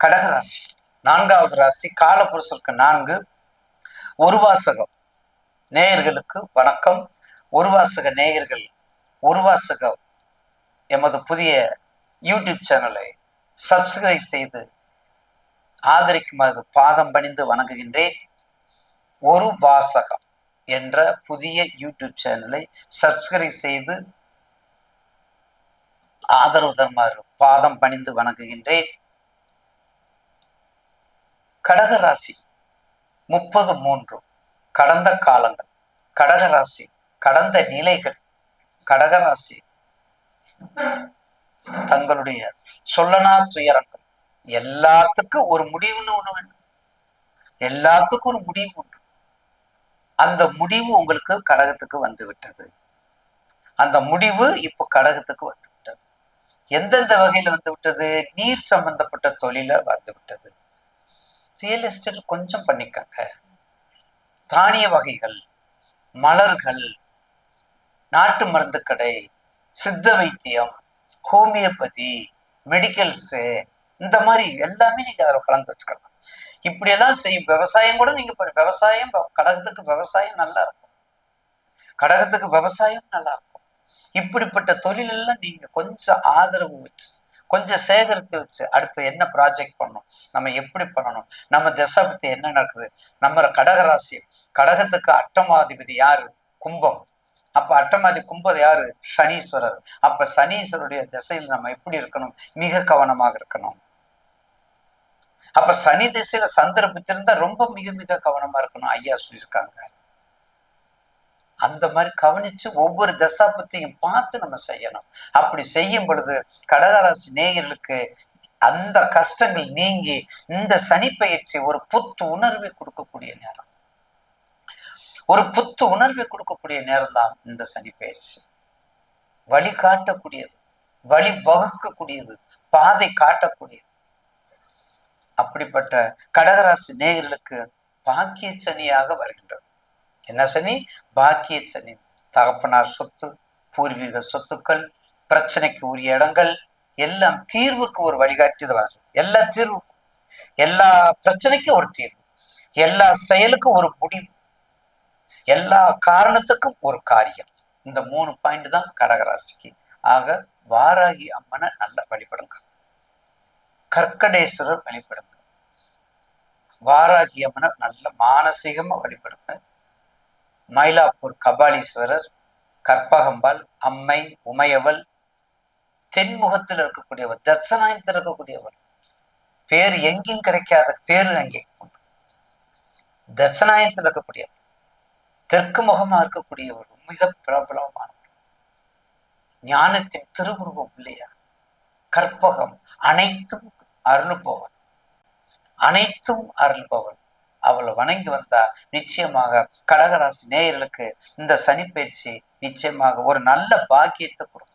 கடகராசி நான்காவது ராசி. காலபுருஷருக்கு 4. ஒரு வாசகம் நேயர்களுக்கு வணக்கம். ஒரு வாசக நேயர்கள், ஒரு வாசகம் எமது புதிய யூடியூப் சேனலை சப்ஸ்கிரைப் செய்து ஆதரிக்குமாறு பாதம் பணிந்து வணங்குகின்றேன். ஒரு வாசகம் என்ற புதிய யூடியூப் சேனலை சப்ஸ்கிரைப் செய்து ஆதரவு தருமாறு பாதம் பணிந்து வணங்குகின்றேன். கடகராசி 30/3 கடந்த காலங்கள், கடகராசி கடந்த நிலைகள், கடகராசி தங்களுடைய சொல்லனா துயரங்கள், எல்லாத்துக்கும் ஒரு முடிவுன்னு ஒண்ணு வேண்டும். எல்லாத்துக்கும் ஒரு முடிவு உண்டு. அந்த முடிவு உங்களுக்கு கடகத்துக்கு வந்து விட்டது. அந்த முடிவு இப்ப கடகத்துக்கு வந்து விட்டது. எந்தெந்த வகையில வந்து விட்டது? நீர் சம்பந்தப்பட்ட தொழில வந்து விட்டது. ரியல் எஸ்டேட் கொஞ்சம் பண்ணிக்கங்க. தானிய வகைகள், மலர்கள், நாட்டு மருந்து கடை, சித்த வைத்தியம், ஹோமியோபதி, மெடிக்கல்ஸ், இந்த மாதிரி எல்லாமே நீங்க அதில் கலந்து வச்சுக்கலாம். இப்படி எல்லாம் செய்யும். விவசாயம் கூட நீங்க விவசாயம், கடகத்துக்கு விவசாயம் நல்லா இருக்கும். கடகத்துக்கு விவசாயம் நல்லா இருக்கும். இப்படிப்பட்ட தொழில் எல்லாம் நீங்க கொஞ்சம் ஆதரவு வச்சு, கொஞ்சம் சேகரித்து வச்சு, அடுத்து என்ன ப்ராஜெக்ட் பண்ணணும், நம்ம எப்படி பண்ணணும், நம்ம திசை பத்தி என்ன நடக்குது, நம்ம கடகராசி, கடகத்துக்கு அட்டமாதிபதி யாரு? கும்பம். அப்ப அட்டமாதி கும்பம் யாரு? சனீஸ்வரர். அப்ப சனீஸ்வருடைய திசையில் நம்ம எப்படி இருக்கணும்? மிக கவனமாக இருக்கணும். அப்ப சனி திசையில சந்திர பித்திருந்தா ரொம்ப மிக மிக கவனமா இருக்கணும் ஐயா சொல்லியிருக்காங்க. அந்த மாதிரி கவனிச்சு ஒவ்வொரு தசா பத்தியும் பார்த்து நம்ம செய்யணும். அப்படி செய்யும் பொழுது கடகராசி நேயர்களுக்கு அந்த கஷ்டங்கள் நீங்கி இந்த சனி பயிற்சி ஒரு புத்து உணர்வை கொடுக்கக்கூடிய நேரம். ஒரு புத்து உணர்வை கொடுக்கக்கூடிய நேரம் தான் இந்த சனி பயிற்சி. வழி காட்டக்கூடியது, வழி வகுக்கக்கூடியது, பாதை காட்டக்கூடியது. அப்படிப்பட்ட கடகராசி நேயர்களுக்கு பாக்கிய சனியாக வருகின்றது. என்ன சனி? பாக்கிய சனி. தகப்பனார் சொத்து, பூர்வீக சொத்துக்கள், பிரச்சனைக்கு உரிய இடங்கள் எல்லாம் தீர்வுக்கு ஒரு வழிகாட்டுவார். எல்லா தீர்வு, எல்லா பிரச்சனைக்கும் ஒரு தீர்வு, எல்லா செயலுக்கும் ஒரு முடிவு, எல்லா காரணத்துக்கும் ஒரு காரியம். இந்த 3 பாயிண்ட் தான் கடகராசிக்கு. ஆக வாராகி அம்மனை நல்ல வழிபடுங்க. கற்கடேஸ்வரர் வழிபடுங்க. வாராகி அம்மனை நல்ல மானசீகமா வழிபடுங்க. மயிலாப்பூர் கபாலீஸ்வரர், கற்பகம்பாள் அம்மை, உமையவள், தென்முகத்தில் இருக்கக்கூடியவர், தட்சணாயத்தில் இருக்கக்கூடியவர், பேர் எங்கேயும் கிடைக்காத பேரு அங்கே தட்சணாயத்தில் இருக்கக்கூடியவர், தெற்கு முகமா இருக்கக்கூடியவர், மிக பிரபலமானவர், ஞானத்தின் திருவுருவம் இல்லையா, கற்பகம், அனைத்தும் அருள்பவன், அனைத்தும் அருள்பவன். அவளை வணங்கி வந்தா நிச்சயமாக கடகராசி நேயர்களுக்கு இந்த சனி பயிற்சி நிச்சயமாக ஒரு நல்ல பாக்கியத்தை கொடுக்கும்.